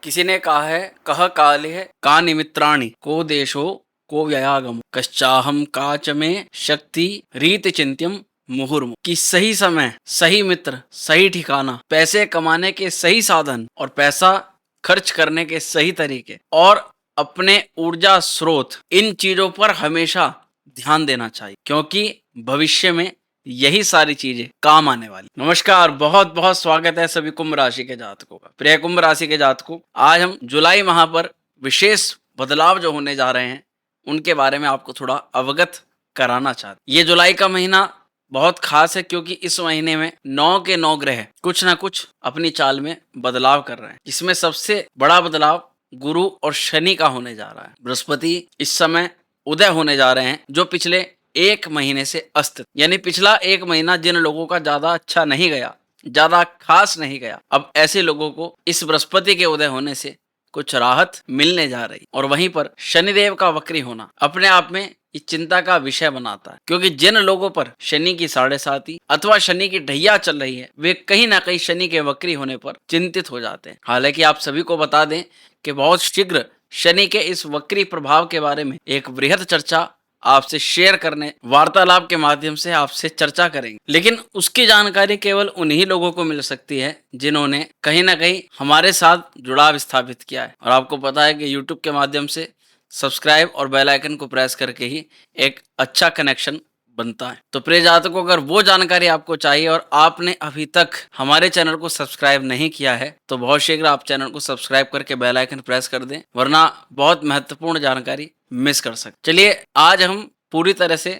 किसी ने कहा है कह काले का निमित्राणि को देशो को व्ययागम कश्चाहम काच में शक्ति रीत चिंत्यम मुहुर्मु कि सही समय सही मित्र सही ठिकाना पैसे कमाने के सही साधन और पैसा खर्च करने के सही तरीके और अपने ऊर्जा स्रोत इन चीजों पर हमेशा ध्यान देना चाहिए क्योंकि भविष्य में यही सारी चीजें काम आने वाली। नमस्कार, बहुत बहुत स्वागत है सभी कुंभ राशि के जातकों का। प्रिय कुंभ राशि के जातकों, आज हम जुलाई माह पर विशेष बदलाव जो होने जा रहे हैं उनके बारे में आपको थोड़ा अवगत कराना चाहते। ये जुलाई का महीना बहुत खास है क्योंकि इस महीने में 9 के 9 ग्रह कुछ ना कुछ अपनी चाल में बदलाव कर रहे हैं। इसमें सबसे बड़ा बदलाव गुरु और शनि का होने जा रहा है। बृहस्पति इस समय उदय होने जा रहे हैं जो पिछले एक महीने से अस्त, यानी पिछला एक महीना जिन लोगों का ज्यादा अच्छा नहीं गया, ज्यादा खास नहीं गया, अब ऐसे लोगों को इस बृहस्पति के उदय होने से कुछ राहत मिलने जा रही। और वहीं पर शनिदेव का वक्री होना अपने आप में इस चिंता का विषय बनाता है क्योंकि जिन लोगों पर शनि की 7.5 अथवा शनि की ढैया चल रही है वे कहीं ना कहीं शनि के वक्री होने पर चिंतित हो जाते हैं। हालांकि आप सभी को बता दें कि बहुत शीघ्र शनि के इस वक्री प्रभाव के बारे में एक वृहद चर्चा आपसे शेयर करने, वार्तालाप के माध्यम से आपसे चर्चा करेंगे, लेकिन उसकी जानकारी केवल उन्हीं लोगों को मिल सकती है जिन्होंने कहीं ना कहीं हमारे साथ जुड़ाव स्थापित किया है। और आपको पता है कि YouTube के माध्यम से सब्सक्राइब और बेल आइकन को प्रेस करके ही एक अच्छा कनेक्शन बनता है। तो प्रिय जातकों, अगर वो जानकारी आपको चाहिए और आपने अभी तक हमारे चैनल को सब्सक्राइब नहीं किया है तो बहुत शीघ्र आप चैनल को सब्सक्राइब करके बेल आइकन प्रेस कर दें, वरना बहुत महत्वपूर्ण जानकारी मिस कर सकते। चलिए, आज हम पूरी तरह से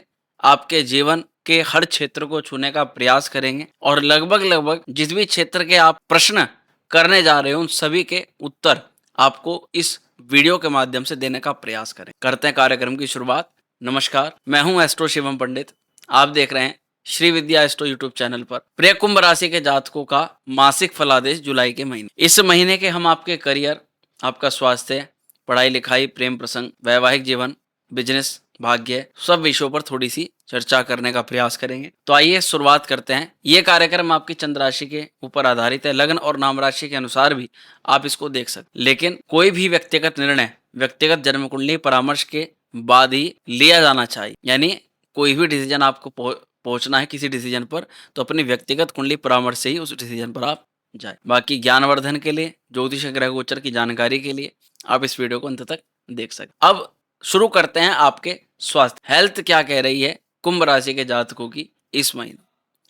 आपके जीवन के हर क्षेत्र को छूने का प्रयास करेंगे और लगभग जिस भी क्षेत्र के आप प्रश्न करने जा रहे हो उन सभी के उत्तर आपको इस वीडियो के माध्यम से देने का प्रयास करें। करते हैं कार्यक्रम की शुरुआत। नमस्कार, मैं हूं एस्ट्रो शिवम पंडित। आप देख रहे हैं श्री विद्या एस्ट्रो यूट्यूब चैनल पर प्रिय कुंभ राशि के जातकों का मासिक फलादेश जुलाई के महीने। इस महीने के हम आपके करियर, आपका स्वास्थ्य, पढ़ाई लिखाई, प्रेम प्रसंग, वैवाहिक जीवन, बिजनेस, भाग्य, सब विषयों पर थोड़ी सी चर्चा करने का प्रयास करेंगे। तो आइए शुरुआत करते हैं। ये कार्यक्रम आपकी चंद्र राशि के ऊपर आधारित है। लग्न और नाम राशि के अनुसार भी आप इसको देख सकते, लेकिन कोई भी व्यक्तिगत निर्णय व्यक्तिगत जन्म कुंडली परामर्श के बाद ही लिया जाना चाहिए। यानी कोई भी डिसीजन आपको पहुंचना है किसी डिसीजन पर तो अपनी व्यक्तिगत कुंडली परामर्श से ही उस डिसीजन पर आप जाए। बाकी ज्ञानवर्धन के लिए, ज्योतिष ग्रह गोचर की जानकारी के लिए आप इस वीडियो को अंत तक देख सकते। अब शुरू करते हैं आपके स्वास्थ्य। हेल्थ क्या कह रही है कुंभ राशि के जातकों की इस महीने।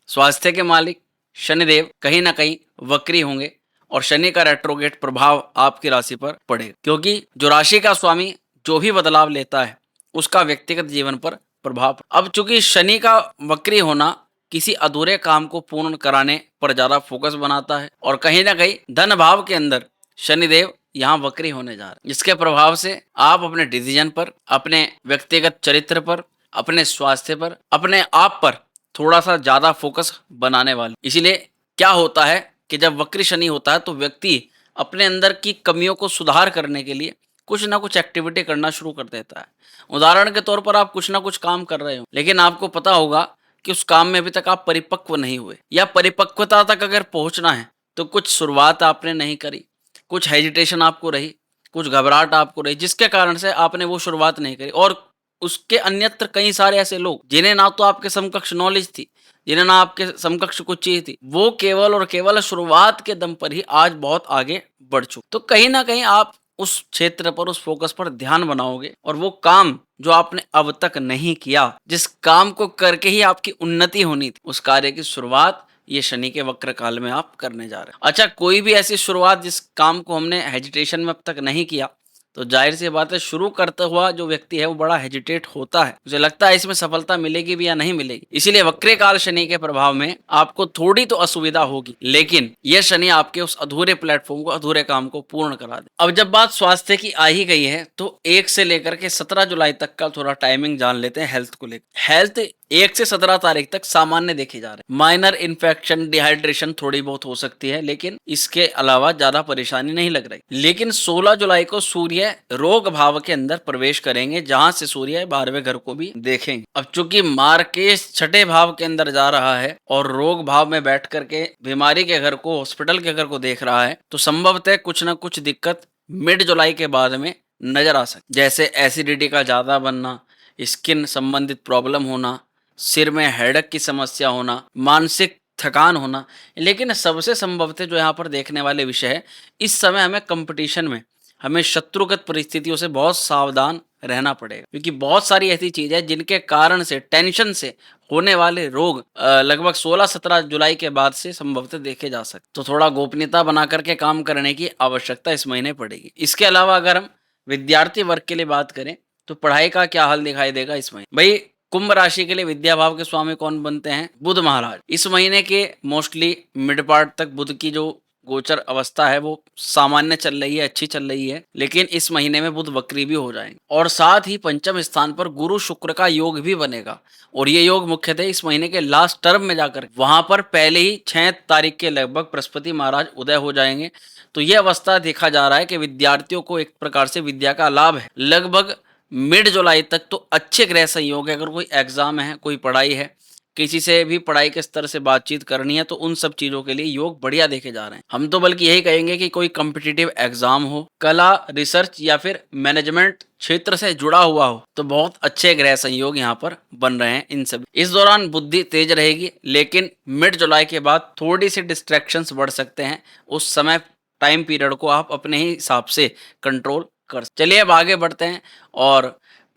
स्वास्थ्य के मालिक शनिदेव कहीं ना कहीं वक्री होंगे और शनि का रेट्रोगेट प्रभाव आपकी राशि पर पड़ेगा क्योंकि जो राशि का स्वामी जो भी बदलाव लेता है उसका व्यक्तिगत जीवन पर प्रभाव। अब चूंकि शनि का वक्री होना किसी अधूरे काम को पूर्ण कराने पर ज्यादा फोकस बनाता है और कहीं ना कहीं धन भाव के अंदर शनिदेव यहाँ वक्री होने जा रहे हैं, जिसके प्रभाव से आप अपने डिसीजन पर, अपने व्यक्तिगत चरित्र पर, अपने स्वास्थ्य पर, अपने आप पर थोड़ा सा ज्यादा फोकस बनाने वाले। इसीलिए क्या होता है कि जब वक्री शनि होता है तो व्यक्ति अपने अंदर की कमियों को सुधार करने के लिए कुछ ना कुछ एक्टिविटी करना शुरू कर देता है। उदाहरण के तौर पर आप कुछ ना कुछ काम कर रहे हो लेकिन आपको पता होगा कि उस काम में अभी तक आप परिपक्व नहीं हुए, या परिपक्वता तक अगर पहुंचना है तो कुछ शुरुआत आपने नहीं करी, कुछ हेजिटेशन आपको रही, कुछ घबराहट आपको रही, जिसके कारण से आपने वो शुरुआत नहीं करी। और उसके अन्यत्र कई सारे ऐसे लोग जिन्हें ना तो आपके समकक्ष नॉलेज थी, जिन्हें ना आपके समकक्ष कुछ चीज थी, वो केवल और केवल शुरुआत के दम पर ही आज बहुत आगे बढ़ चुके। तो कहीं ना कहीं आप उस क्षेत्र पर, उस फोकस पर ध्यान बनाओगे और वो काम जो आपने अब तक नहीं किया, जिस काम को करके ही आपकी उन्नति होनी थी, उस कार्य की शुरुआत ये शनि के वक्र काल में आप करने जा रहे हैं। अच्छा, कोई भी ऐसी शुरुआत जिस काम को हमने हेजिटेशन में अब तक नहीं किया तो जाहिर सी बात है शुरू करता हुआ जो व्यक्ति है वो बड़ा हेजिटेट होता है, उसे लगता है इसमें सफलता मिलेगी भी या नहीं मिलेगी। इसीलिए वक्रे काल शनि के प्रभाव में आपको थोड़ी तो असुविधा होगी, लेकिन यह शनि आपके उस अधूरे प्लेटफॉर्म को, अधूरे काम को पूर्ण करा दे। अब जब बात स्वास्थ्य की आ ही गई है तो 1 से लेकर के 17 जुलाई तक का थोड़ा टाइमिंग जान लेते हैं हेल्थ को लेकर। हेल्थ 1 से 17 तारीख तक सामान्य देखे जा रहे हैं। माइनर इन्फेक्शन, डिहाइड्रेशन थोड़ी बहुत हो सकती है, लेकिन इसके अलावा ज्यादा परेशानी नहीं लग रही। लेकिन 16 जुलाई को सूर्य रोग भाव के अंदर प्रवेश करेंगे, जहां से सूर्य 12वें घर को भी देखेंगे। अब चूंकि मार्केश छठे भाव के अंदर जा रहा है और रोग भाव में बैठ करके बीमारी के घर को, हॉस्पिटल के घर को देख रहा है, तो संभवतः कुछ ना कुछ दिक्कत मिड जुलाई के बाद में नजर आ सकती, जैसे एसिडिटी का ज्यादा बनना, स्किन संबंधित प्रॉब्लम होना, सिर में हेडेक की समस्या होना, मानसिक थकान होना। लेकिन सबसे संभवतः जो यहाँ पर देखने वाले विषय है, इस समय हमें कंपटीशन में, हमें शत्रुगत परिस्थितियों से बहुत सावधान रहना पड़ेगा, क्योंकि बहुत सारी ऐसी चीजें हैं जिनके कारण से, टेंशन से होने वाले रोग लगभग 16-17 जुलाई के बाद से संभवतः देखे जा सकते। तो थोड़ा गोपनीयता बना करके काम करने की आवश्यकता इस महीने पड़ेगी। इसके अलावा अगर हम विद्यार्थी वर्ग के लिए बात करें, तो पढ़ाई का क्या हाल दिखाई देगा इस महीने। भाई, कुंभ राशि के लिए विद्या भाव के स्वामी कौन बनते हैं? बुध महाराज। इस महीने के मोस्टली मिड पार्ट तक बुध की जो गोचर अवस्था है वो सामान्य चल रही है, अच्छी चल रही है, लेकिन इस महीने में बुध वक्री भी हो जाएंगे। और साथ ही पंचम स्थान पर गुरु शुक्र का योग भी बनेगा, और ये योग मुख्यतः इस महीने के लास्ट टर्म में जाकर वहां पर पहले ही 6 तारीख के लगभग बृहस्पति महाराज उदय हो जाएंगे। तो ये अवस्था देखा जा रहा है कि विद्यार्थियों को एक प्रकार से विद्या का लाभ है। लगभग मिड जुलाई तक तो अच्छे ग्रह संयोग है। अगर कोई एग्जाम है, कोई पढ़ाई है, किसी से भी पढ़ाई के स्तर से बातचीत करनी है, तो उन सब चीजों के लिए योग बढ़िया देखे जा रहे हैं। हम तो बल्कि यही कहेंगे कि कोई कॉम्पिटिटिव एग्जाम हो, कला, रिसर्च या फिर मैनेजमेंट क्षेत्र से जुड़ा हुआ हो, तो बहुत अच्छे ग्रह संयोग यहाँ पर बन रहे हैं इन सब। इस दौरान बुद्धि तेज रहेगी, लेकिन मिड जुलाई के बाद थोड़ी सी डिस्ट्रैक्शंस बढ़ सकते हैं। उस समय टाइम पीरियड को आप अपने ही हिसाब से कंट्रोल कर। चलिए अब आगे बढ़ते हैं और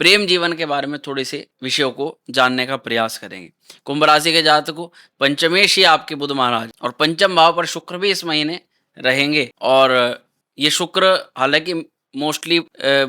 प्रेम जीवन के बारे में थोड़ी से विषयों को जानने का प्रयास करेंगे। कुंभ राशि के जातकों, पंचमेश ही आपके बुध महाराज और पंचम भाव पर शुक्र भी इस महीने रहेंगे। और ये शुक्र हालांकि मोस्टली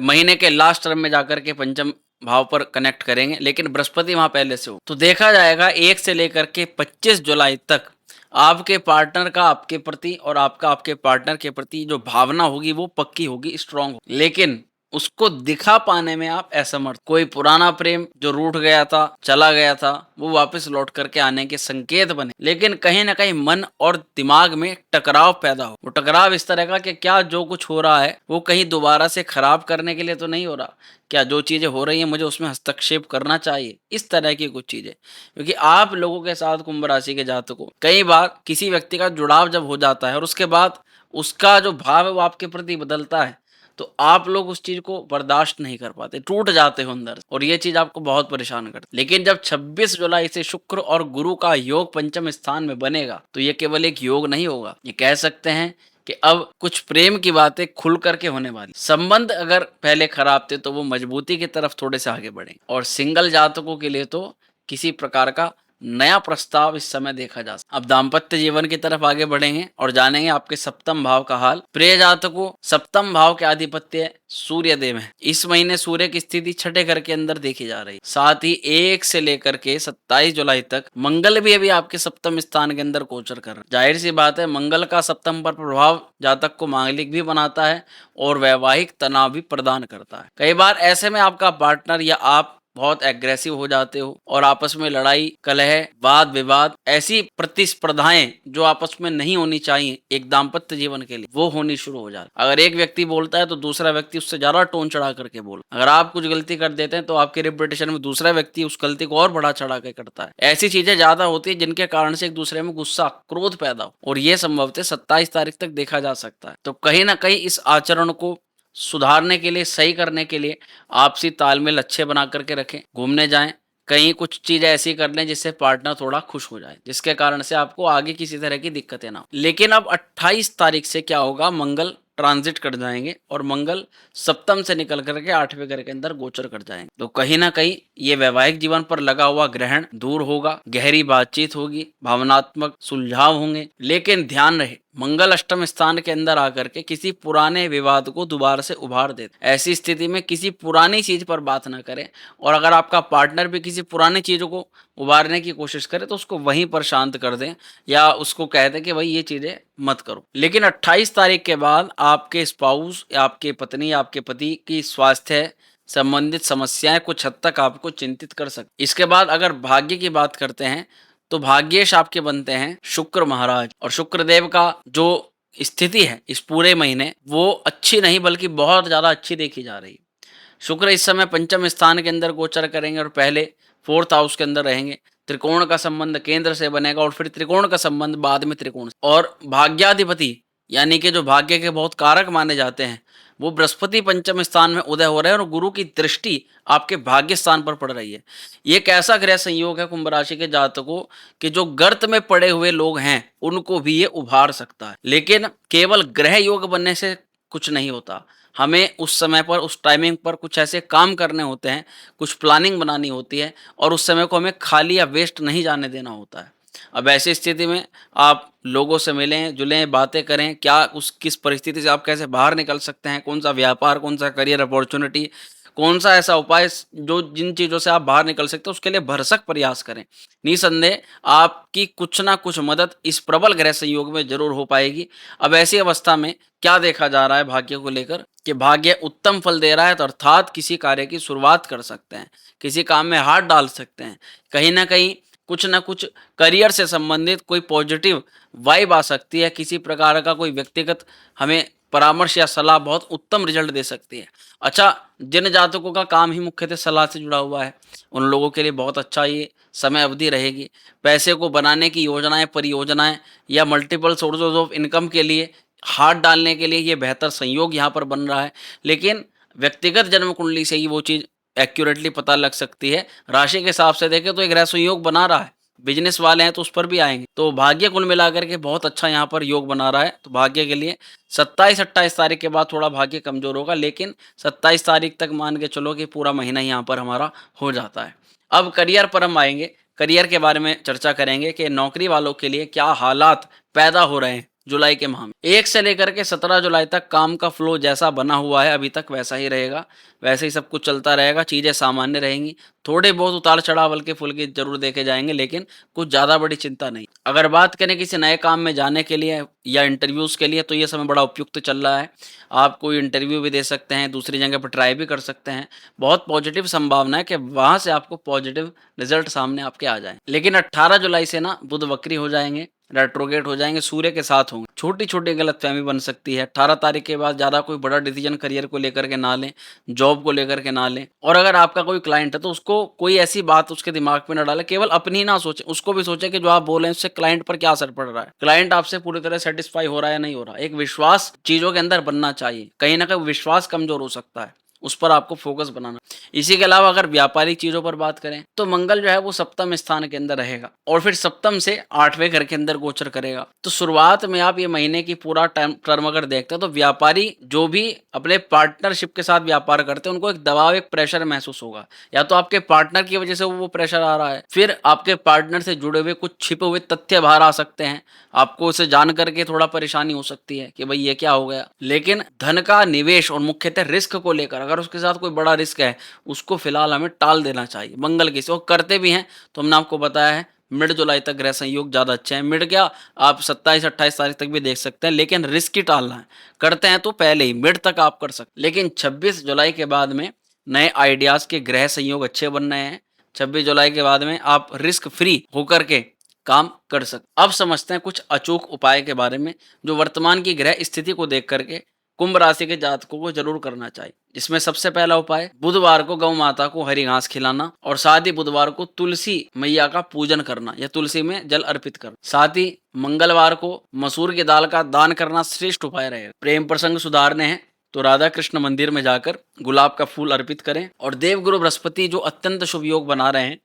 महीने के लास्ट टर्म में जाकर के पंचम भाव पर कनेक्ट करेंगे, लेकिन बृहस्पति वहां पहले से हो, तो देखा जाएगा 1 से लेकर के 25 जुलाई तक आपके पार्टनर का आपके प्रति और आपका आपके पार्टनर के प्रति जो भावना होगी वो पक्की होगी, स्ट्रांग होगी, लेकिन उसको दिखा पाने में आप असमर्थ। कोई पुराना प्रेम जो रूठ गया था, चला गया था, वो वापस लौट करके आने के संकेत बने, लेकिन कहीं ना कहीं मन और दिमाग में टकराव पैदा हो। वो टकराव इस तरह का कि क्या जो कुछ हो रहा है वो कहीं दोबारा से खराब करने के लिए तो नहीं हो रहा, क्या जो चीजें हो रही हैं मुझे उसमें हस्तक्षेप करना चाहिए, इस तरह की कुछ चीजें। क्योंकि आप लोगों के साथ कुंभ राशि के जातकों, कई बार किसी व्यक्ति का जुड़ाव जब हो जाता है और उसके बाद उसका जो भाव है वो आपके प्रति बदलता है, तो आप लोग उस चीज को बर्दाश्त नहीं कर पाते, टूट जाते हो अंदर, और ये चीज आपको बहुत परेशान करती। लेकिन जब 26 जुलाई से शुक्र और गुरु का योग पंचम स्थान में बनेगा, तो ये केवल एक योग नहीं होगा, ये कह सकते हैं कि अब कुछ प्रेम की बातें खुल करके होने वाली। संबंध अगर पहले खराब थे तो वो मजबूती की तरफ थोड़े से आगे बढ़े, और सिंगल जातकों के लिए तो किसी प्रकार का नया प्रस्ताव इस समय देखा जा सकता। अब दाम्पत्य जीवन की तरफ आगे बढ़ेंगे और जानेंगे आपके सप्तम भाव का हाल। प्रिय जातकों, सप्तम भाव के आधिपत्य सूर्य देव है। इस महीने सूर्य की स्थिति छठे घर के अंदर देखी जा रही, साथ ही 1 से लेकर के 27 जुलाई तक मंगल भी अभी आपके सप्तम स्थान के अंदर गोचर कर रहा है। जाहिर सी बात है, मंगल का सप्तम पर प्रभाव जातक को मांगलिक भी बनाता है और वैवाहिक तनाव भी प्रदान करता है। कई बार ऐसे में आपका पार्टनर या आप बहुत एग्रेसिव हो जाते हो और आपस में लड़ाई, कलह, वाद विवाद, ऐसी प्रतिस्पर्धाएं जो आपस में नहीं होनी चाहिए एक दाम्पत्य जीवन के लिए, वो होनी शुरू हो जाती। अगर एक व्यक्ति बोलता है तो दूसरा व्यक्ति उससे ज्यादा टोन चढ़ा करके बोल। अगर आप कुछ गलती कर देते हैं तो आपके रिपीटेशन में दूसरा व्यक्ति उस गलती को और बढ़ा चढ़ा के करता है। ऐसी चीजें ज्यादा होती है जिनके कारण से एक दूसरे में गुस्सा, क्रोध पैदा हो, और ये संभवतः 27 तारीख तक देखा जा सकता है। तो कहीं ना कहीं इस आचरण को सुधारने के लिए, सही करने के लिए आपसी तालमेल अच्छे बना करके रखें। घूमने जाएं, कहीं कुछ चीजें ऐसी कर लें जिससे पार्टनर थोड़ा खुश हो जाए, जिसके कारण से आपको आगे किसी तरह की दिक्कतें ना हो। लेकिन अब 28 तारीख से क्या होगा, मंगल ट्रांजिट कर जाएंगे और मंगल सप्तम से निकल करके 8वें घर के अंदर गोचर कर जाएंगे। तो कहीं ना कहीं ये वैवाहिक जीवन पर लगा हुआ ग्रहण दूर होगा, गहरी बातचीत होगी, भावनात्मक सुलझाव होंगे। लेकिन ध्यान रहे, मंगल अष्टम स्थान के अंदर आकर के किसी पुराने विवाद को दोबारा से उभार देते। ऐसी स्थिति में किसी पुरानी चीज पर बात ना करें, और अगर आपका पार्टनर भी किसी पुरानी चीजों को उभारने की कोशिश करे तो उसको वहीं पर शांत कर दें, या उसको कह दें कि भाई ये चीजें मत करो। लेकिन 28 तारीख के बाद आपके स्पाउस, आपके पत्नी, आपके पति की स्वास्थ्य संबंधित समस्याएं कुछ हद तक आपको चिंतित कर सकती। इसके बाद अगर भाग्य की बात करते हैं तो भाग्येश आपके बनते हैं शुक्र महाराज, और शुक्र देव का जो स्थिति है इस पूरे महीने वो अच्छी नहीं बल्कि बहुत ज़्यादा अच्छी देखी जा रही है। शुक्र इस समय पंचम स्थान के अंदर गोचर करेंगे और पहले फोर्थ हाउस के अंदर रहेंगे। त्रिकोण का संबंध केंद्र से बनेगा और फिर त्रिकोण का संबंध बाद में त्रिकोण से। और भाग्याधिपति यानी कि जो भाग्य के बहुत कारक माने जाते हैं वो बृहस्पति पंचम स्थान में उदय हो रहे हैं और गुरु की दृष्टि आपके भाग्य स्थान पर पड़ रही है। ये एक ऐसा ग्रह संयोग है कुंभ राशि के जातकों कि जो गर्त में पड़े हुए लोग हैं उनको भी ये उभार सकता है। लेकिन केवल ग्रह योग बनने से कुछ नहीं होता, हमें उस समय पर उस टाइमिंग पर कुछ ऐसे काम करने होते हैं, कुछ प्लानिंग बनानी होती है और उस समय को हमें खाली या वेस्ट नहीं जाने देना होता है। अब ऐसी स्थिति में आप लोगों से मिलें, जुलें, बातें करें, क्या उस किस परिस्थिति से आप कैसे बाहर निकल सकते हैं, कौन सा व्यापार, कौन सा करियर अपॉर्चुनिटी, कौन सा ऐसा उपाय जो जिन चीज़ों से आप बाहर निकल सकते हैं उसके लिए भरसक प्रयास करें। निसंदेह आपकी कुछ ना कुछ मदद इस प्रबल ग्रह संयोग में जरूर हो पाएगी। अब ऐसी अवस्था में क्या देखा जा रहा है भाग्य को लेकर कि भाग्य उत्तम फल दे रहा है, तो अर्थात किसी कार्य की शुरुआत कर सकते हैं, किसी काम में हाथ डाल सकते हैं, कहीं ना कहीं कुछ ना कुछ करियर से संबंधित कोई पॉजिटिव वाइब आ सकती है, किसी प्रकार का कोई व्यक्तिगत हमें परामर्श या सलाह बहुत उत्तम रिजल्ट दे सकती है। अच्छा, जिन जातकों का काम ही मुख्यतः सलाह से जुड़ा हुआ है उन लोगों के लिए बहुत अच्छा ये समय अवधि रहेगी। पैसे को बनाने की योजनाएं, परियोजनाएं या मल्टीपल सोर्सेज ऑफ इनकम के लिए हाथ डालने के लिए ये बेहतर संयोग यहाँ पर बन रहा है। लेकिन व्यक्तिगत जन्म कुंडली से ही वो चीज़ एक्यूरेटली पता लग सकती है। राशि के हिसाब से देखें तो एक ग्रह संयोग बना रहा है, बिजनेस वाले हैं तो उस पर भी आएंगे, तो भाग्य कुल मिलाकर के बहुत अच्छा यहाँ पर योग बना रहा है। तो भाग्य के लिए 27-28 तारीख के बाद थोड़ा भाग्य कमजोर होगा, लेकिन 27 तारीख तक मान के चलो कि पूरा महीना यहाँ पर हमारा हो जाता है। अब करियर पर हम आएंगे, करियर के बारे में चर्चा करेंगे कि नौकरी वालों के लिए क्या हालात पैदा हो रहे हैं जुलाई के माह में। 1 से लेकर के 17 जुलाई तक काम का फ्लो जैसा बना हुआ है अभी तक वैसा ही रहेगा, वैसे ही सब कुछ चलता रहेगा, चीज़ें सामान्य रहेंगी। थोड़े बहुत उतार चढ़ाव हल्के फुल्के जरूर देखे जाएंगे, लेकिन कुछ ज़्यादा बड़ी चिंता नहीं। अगर बात करें किसी नए काम में जाने के लिए या इंटरव्यूज़ के लिए तो ये समय बड़ा उपयुक्त चल रहा है। आप कोई इंटरव्यू भी दे सकते हैं, दूसरी जगह पर ट्राई भी कर सकते हैं। बहुत पॉजिटिव संभावना है कि वहाँ से आपको पॉजिटिव रिजल्ट सामने आपके आ जाएं। लेकिन 18 जुलाई से ना बुध वक्री हो जाएंगे, रेट्रोगेट हो जाएंगे, सूर्य के साथ होंगे, छोटी छोटी गलतफहमी बन सकती है। 18 तारीख के बाद ज़्यादा कोई बड़ा डिसीजन करियर को लेकर के ना लें, जॉब को लेकर के ना लें। और अगर आपका कोई क्लाइंट है तो उसको कोई ऐसी बात उसके दिमाग में ना डाले, केवल अपनी ही ना सोचें, उसको भी सोचें कि जो आप बोल रहे हैं उससे क्लाइंट पर क्या असर पड़ रहा है, क्लाइंट आपसे पूरी तरह सेटिस्फाई हो रहा है या नहीं हो रहा। एक विश्वास चीज़ों के अंदर बनना चाहिए, कहीं ना कहीं विश्वास कमजोर हो सकता है, उस पर आपको फोकस बनाना। इसी के अलावा अगर व्यापारिक चीजों पर बात करें तो मंगल जो है वो सप्तम स्थान के अंदर रहेगा और फिर सप्तम से 8वें घर के अंदर गोचर करेगा। तो शुरुआत में आप ये महीने की पूरा टर्म अगर देखते हैं तो व्यापारी जो भी अपने पार्टनरशिप के साथ व्यापार करते हैं उनको एक दबाव, एक प्रेशर महसूस होगा। या तो आपके पार्टनर की वजह से वो प्रेशर आ रहा है, फिर आपके पार्टनर से जुड़े हुए कुछ छिपे हुए तथ्य बाहर आ सकते हैं, आपको उसे जान करके थोड़ा परेशानी हो सकती है कि भाई ये क्या हो गया। लेकिन धन का निवेश और मुख्यतः रिस्क को लेकर अगर उसके साथ कोई बड़ा रिस्क है उसको फिलहाल हमें टाल देना चाहिए। मंगल की से करते भी हैं तो हमने आपको बताया है मिड जुलाई तक ग्रह संयोग ज़्यादा अच्छे हैं। मिड क्या, आप 27-28 तारीख तक भी देख सकते हैं, लेकिन रिस्क ही टालना है। करते हैं तो पहले ही मिड तक आप कर सकते, लेकिन 26 जुलाई के बाद में नए आइडियाज़ के ग्रह संयोग अच्छे बन रहे हैं। 26 जुलाई के बाद में आप रिस्क फ्री होकर के काम कर सकते। अब समझते हैं कुछ अचूक उपाय के बारे में जो वर्तमान की ग्रह स्थिति को देख करके कुंभ राशि के जातकों को जरूर करना चाहिए। इसमें सबसे पहला उपाय बुधवार को गौ माता को हरी घास खिलाना और साथ ही बुधवार को तुलसी मैया का पूजन करना या तुलसी में जल अर्पित करना। साथ ही मंगलवार को मसूर की दाल का दान करना श्रेष्ठ उपाय रहेगा। प्रेम प्रसंग सुधारने हैं तो राधा कृष्ण मंदिर में जाकर गुलाब का फूल अर्पित करें। और देवगुरु बृहस्पति जो अत्यंत शुभ योग बना रहे हैं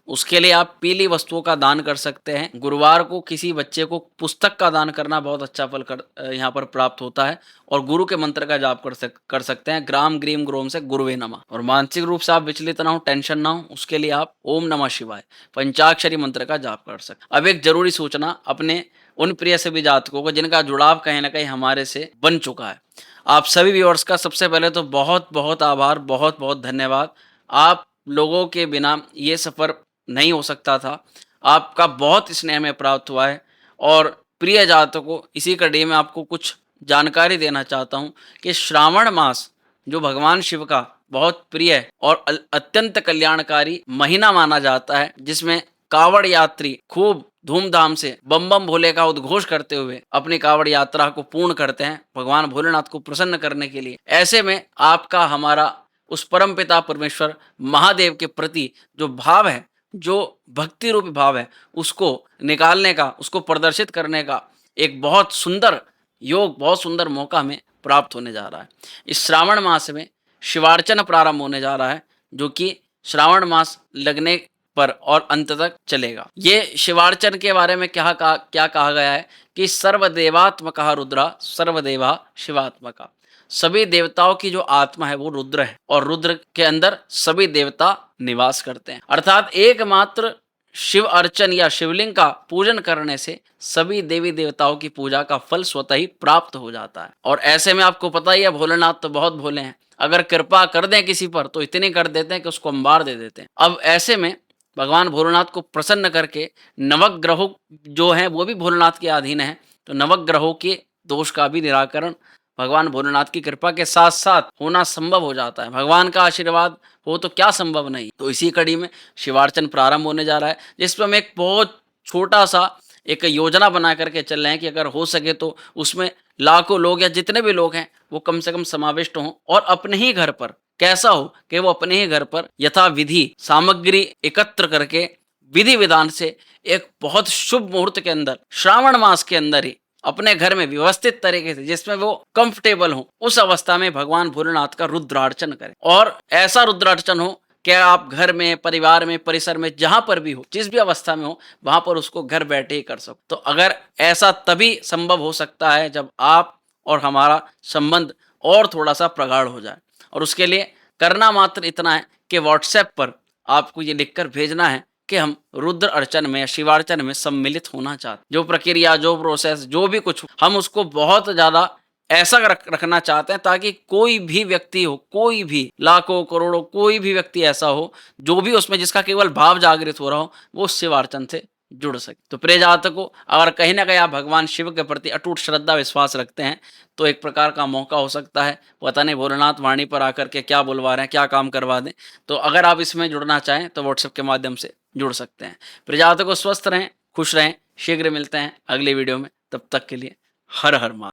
उसके लिए आप पीली वस्तुओं का दान कर सकते हैं। गुरुवार को किसी बच्चे को पुस्तक का दान करना बहुत अच्छा फल यहाँ पर प्राप्त होता है। और गुरु के मंत्र का जाप कर सकते हैं, ग्राम ग्रीम ग्रोम से गुरुवे नमः। और मानसिक रूप से आप विचलित ना हो, टेंशन ना हो, उसके लिए आप ओम नमः शिवाय पंचाक्षरी मंत्र का जाप कर सकते हैं। अब एक जरूरी सूचना अपने उन प्रिय सभी जातकों को जिनका जुड़ाव कहीं ना कहीं हमारे से बन चुका है। आप सभी व्यूअर्स का सबसे पहले तो बहुत बहुत आभार, बहुत बहुत धन्यवाद। आप लोगों के बिना ये सफ़र नहीं हो सकता था, आपका बहुत स्नेह में प्राप्त हुआ है। और प्रिय जातकों को इसी कड़ी में आपको कुछ जानकारी देना चाहता हूँ कि श्रावण मास जो भगवान शिव का बहुत प्रिय और अत्यंत कल्याणकारी महीना माना जाता है, जिसमें कावड़ यात्री खूब धूमधाम से बम बम भोले का उद्घोष करते हुए अपनी कावड़ यात्रा को पूर्ण करते हैं भगवान भोलेनाथ को प्रसन्न करने के लिए। ऐसे में आपका हमारा उस परम पिता परमेश्वर महादेव के प्रति जो भाव है, जो भक्ति रूपी भाव है, उसको निकालने का, उसको प्रदर्शित करने का एक बहुत सुंदर योग, बहुत सुंदर मौका हमें प्राप्त होने जा रहा है। इस श्रावण मास में शिवार्चन प्रारंभ होने जा रहा है, जो कि श्रावण मास लगने पर और अंत तक चलेगा। ये शिवार्चन के बारे में क्या कहा गया है कि सर्वदेवात्मकः रुद्रा सर्वदेवा शिवात्मका। सभी देवताओं की जो आत्मा है वो रुद्र है और रुद्र के अंदर सभी देवता निवास करते हैं। अर्थात एकमात्र शिव अर्चन या शिवलिंग का पूजन करने से सभी देवी देवताओं की पूजा का फल स्वतः ही प्राप्त हो जाता है। और ऐसे में आपको पता ही है, भोलेनाथ तो बहुत भोले हैं, अगर कृपा कर दें किसी पर तो इतनी कर देते हैं कि उसको अंबार दे देते हैं। अब ऐसे में भगवान भोलेनाथ को प्रसन्न करके नवग्रहों जो हैं वो भी भोलेनाथ के अधीन हैं, तो नवग्रहों के दोष का भी निराकरण भगवान भोलेनाथ की कृपा के साथ साथ होना संभव हो जाता है। भगवान का आशीर्वाद हो तो क्या संभव नहीं। तो इसी कड़ी में शिवार्चन प्रारंभ होने जा रहा है, जिस पर हम एक बहुत छोटा सा एक योजना बना करके चल रहे हैं कि अगर हो सके तो उसमें लाखों लोग या जितने भी लोग हैं वो कम से कम समाविष्ट हों और अपने ही घर पर, कैसा हो कि वो अपने ही घर पर यथा विधि सामग्री एकत्र करके विधि विधान से एक बहुत शुभ मुहूर्त के अंदर श्रावण मास के अंदर ही अपने घर में व्यवस्थित तरीके से जिसमें वो कंफर्टेबल हो, उस अवस्था में भगवान भोलेनाथ का रुद्रार्चन करें। और ऐसा रुद्रार्चन हो कि आप घर में, परिवार में, परिसर में जहां पर भी हो, जिस भी अवस्था में हो, वहां पर उसको घर बैठे ही कर सको। तो अगर ऐसा तभी संभव हो सकता है जब आप और हमारा संबंध और थोड़ा सा प्रगाढ़ हो जाए। और उसके लिए करना मात्र इतना है कि व्हाट्सएप पर आपको ये लिखकर भेजना है कि हम रुद्र अर्चन में या शिवार्चन में सम्मिलित होना चाहते। जो प्रक्रिया, जो प्रोसेस, जो भी कुछ हम उसको बहुत ज़्यादा ऐसा रखना चाहते हैं ताकि कोई भी व्यक्ति हो, कोई भी लाखों करोड़ों कोई भी व्यक्ति ऐसा हो जो भी उसमें जिसका केवल भाव जागृत हो रहा हो, वो शिवार्चन से जुड़ सके। तो प्रिय जातकों, अगर कहीं ना कहीं आप भगवान शिव के प्रति अटूट श्रद्धा विश्वास रखते हैं तो एक प्रकार का मौका हो सकता है, पता नहीं भोलेनाथ वाणी पर आकर के क्या बुलवा रहे हैं, क्या काम करवा दें। तो अगर आप इसमें जुड़ना चाहें तो व्हाट्सएप के माध्यम से जुड़ सकते हैं। प्रिय जातकों, स्वस्थ रहें, खुश रहें, शीघ्र मिलते हैं अगली वीडियो में। तब तक के लिए हर हर महादेव।